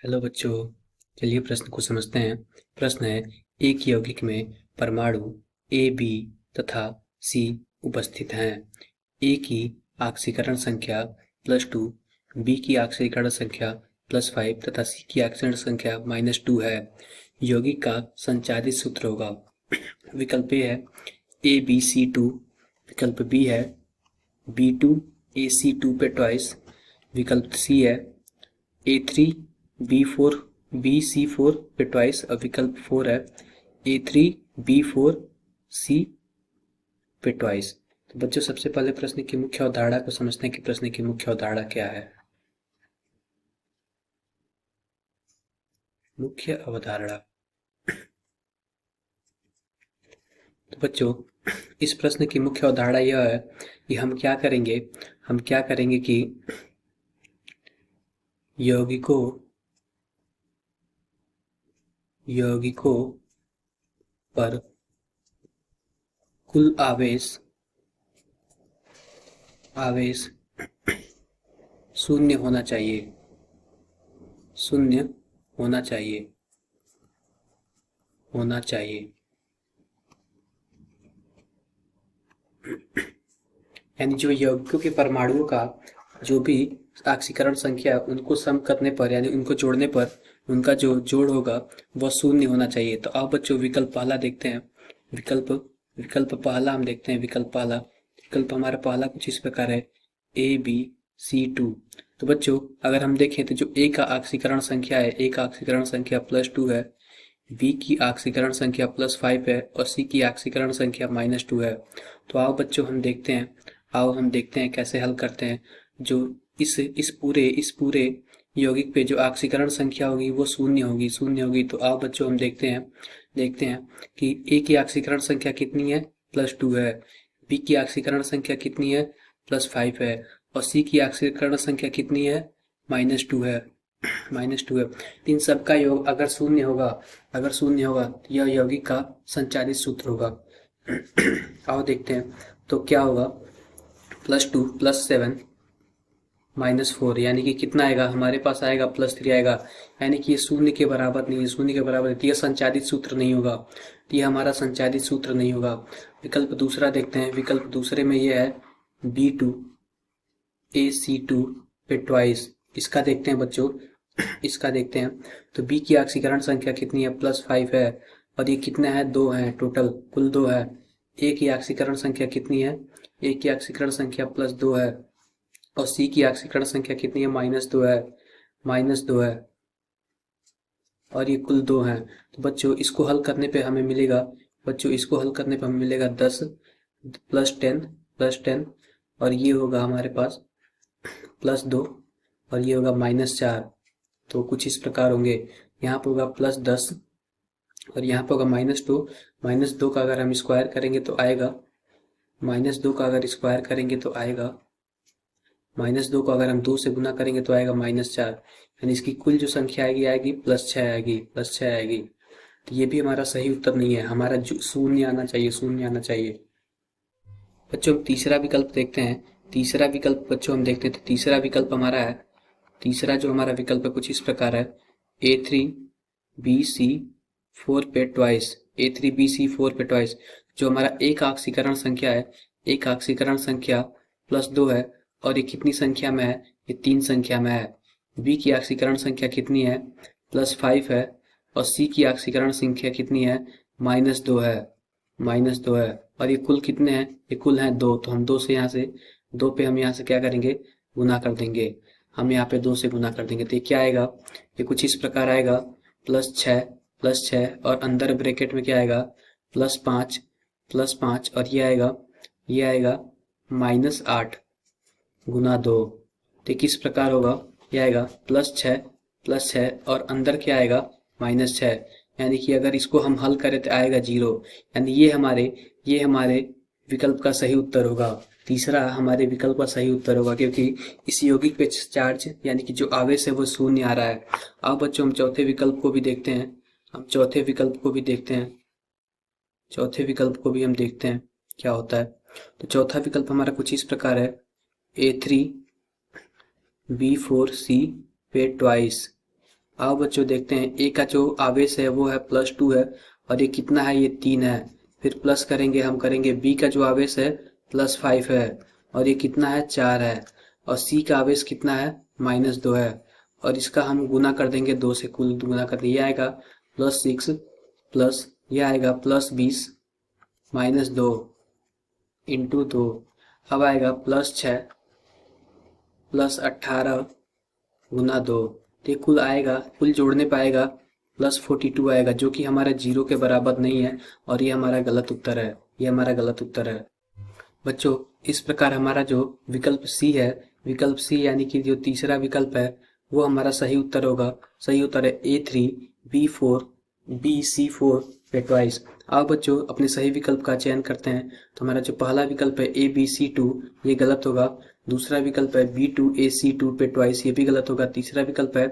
Hello बच्चों, चलिए प्रश्न को समझते हैं। प्रश्न है, एक यौगिक में परमाणु ए, बी तथा सी उपस्थित हैं। ए की ऑक्सीकरण संख्या +2, बी की ऑक्सीकरण संख्या +5 तथा सी की ऑक्सीकरण संख्या -2 है। यौगिक का संचारित सूत्र होगा। विकल्प ए है AbC2, विकल्प बी है B2AC2 पे ट्वाइस, विकल्प सी है A3B4BC4 पे ट्वाइस और विकल्प 4 है A3B4C पे ट्वाइस। तो बच्चों, सबसे पहले प्रश्न की मुख्य अवधारणा को समझते हैं कि प्रश्न की मुख्य अवधारणा क्या है। मुख्य अवधारणा। तो बच्चों, इस प्रश्न की मुख्य अवधारणा यह है कि हम क्या करेंगे कि यौगिकों पर कुल आवेश शून्य होना चाहिए। यानी जो यौगिकों के परमाणुओं का जो भी ऑक्सीकरण संख्या उनको सम करने पर यानी उनको जोड़ने पर उनका जो जोड़ होगा वह शून्य होना चाहिए। तो अब बच्चों विकल्प पहला देखते हैं। विकल्प पहला हम देखते हैं। विकल्प हमारा पहला कुछ इस प्रकार है AB C2। तो बच्चों, अगर हम देखें तो जो ए का ऑक्सीकरण संख्या है, ए का ऑक्सीकरण संख्या +2 है, बी की ऑक्सीकरण संख्या +5 है और सी की ऑक्सीकरण संख्या -2 है। तो आओ बच्चों हम देखते हैं कैसे हल करते हैं। जो इस पूरे यौगिक पे जो ऑक्सीकरण संख्या होगी वो शून्य होगी। तो आओ बच्चों हम देखते हैं कि ए की ऑक्सीकरण संख्या कितनी है, +2 है, बी की ऑक्सीकरण संख्या कितनी है, +5 है और सी की ऑक्सीकरण संख्या कितनी है, -2 है। इन सब का योग अगर शून्य होगा तो यह यौगिक का संचारित सूत्र होगा। आओ देखते हैं। तो क्या होगा, +2 +7 -4 यानी कि कितना आएगा, हमारे पास आएगा +3 आएगा। यानी कि ये शून्य के बराबर नहीं है, तो यह संचारित सूत्र नहीं होगा। तो यह हमारा संचारित सूत्र नहीं होगा। विकल्प दूसरा देखते हैं। विकल्प दूसरे में यह है B2AC2 पे ट्वाइस। इसका देखते हैं बच्चों। तो बी की ऑक्सीकरण संख्या कितनी है, +5 है और ये कितना है, 2 है, टोटल कुल 2 है। ए की ऑक्सीकरण संख्या कितनी है, ए की ऑक्सीकरण संख्या +2 है और सी की ऑक्सीकरण संख्या कितनी है, -2 है और ये कुल 2 है। तो बच्चों इसको हल करने पे हमें मिलेगा 10 +10 और ये होगा हमारे पास +2 और ये होगा -4। तो कुछ इस प्रकार होंगे। यहाँ पर होगा +10 और यहाँ पर होगा -2। -2 का अगर हम स्क्वायर करेंगे तो आएगा -2 का अगर स्क्वायर करेंगे तो आएगा -2 को अगर हम 2 से गुना करेंगे तो आएगा -4। यानी इसकी कुल जो संख्या आएगी +6 आएगी। तो ये भी हमारा सही उत्तर नहीं है। हमारा शून्य आना चाहिए। बच्चों हम तीसरा विकल्प देखते हैं। तो तीसरा विकल्प हमारा है। तीसरा जो हमारा विकल्प है कुछ इस प्रकार है A3BC4 पे ट्वाइस। जो हमारा एक ऑक्सीकरण संख्या है, +2 है और ये कितनी संख्या में है, ये 3 संख्या में है। बी की ऑक्सीकरण संख्या कितनी है, +5 है और सी की ऑक्सीकरण संख्या कितनी है, -2 है और ये कुल कितने हैं, ये कुल हैं 2। तो हम 2 पे हम यहाँ से क्या करेंगे, गुना कर देंगे। हम यहाँ पे 2 से गुना कर देंगे तो ये क्या आएगा, ये कुछ इस प्रकार आएगा +6 और अंदर ब्रैकेट में क्या आएगा, +5 और ये आएगा -8 गुना 2। तो किस प्रकार होगा, ये आएगा +6 और अंदर क्या आएगा, -6। यानी कि अगर इसको हम हल करें तो आएगा 0। यानी ये हमारे विकल्प का सही उत्तर होगा। तीसरा हमारे विकल्प का सही उत्तर होगा क्योंकि इस यौगिक पे चार्ज यानी कि जो आवेश है वो शून्य आ रहा है। अब बच्चों हम चौथे विकल्प को भी देखते हैं। क्या होता है। तो चौथा विकल्प हमारा कुछ इस प्रकार है A3B4C पे ट्वाइस। आओ बच्चों देखते हैं, ए का जो आवेश है वो है +2 है, और ये कितना है, ये 3 है। फिर प्लस करेंगे, हम करेंगे बी का जो आवेश है +5 है, और ये कितना है, 4 है। और सी का आवेश कितना है, -2 है, और इसका हम गुना कर देंगे 2 से, कुल गुना कर देंगे, ये आएगा +6 प्लस ये आएगा +20 -2 इंटू 2, अब आएगा +6 +18 गुना 2। तो ये कुल आएगा, कुल जोड़ने पाएगा +42 आएगा, जो कि हमारा 0 के बराबर नहीं है, और ये हमारा गलत उत्तर है, ये हमारा गलत उत्तर है। बच्चों इस प्रकार हमारा जो विकल्प सी है, विकल्प सी यानी कि जो तीसरा विकल्प है वो हमारा सही उत्तर होगा। सही उत्तर है A3 B4 BC4 पेटवाइज। अब बच्चों अपने सही विकल्प का चयन करते हैं, तो हमारा जो पहला विकल्प है ABC2 ये गलत होगा, दूसरा विकल्प है B2 AC2 पेटवाइज ये भी गलत होगा, तीसरा विकल्प है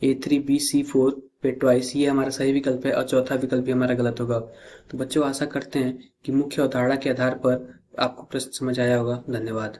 A3 BC4 पेटवाइज ये हमारा सही विकल्प है, और चौथा विकल्प भी हमारा गलत होगा। तो बच्चों आशा करते हैं कि मुख्य अवधारणा के आधार पर आपको प्रश्न समझ आया होगा। धन्यवाद।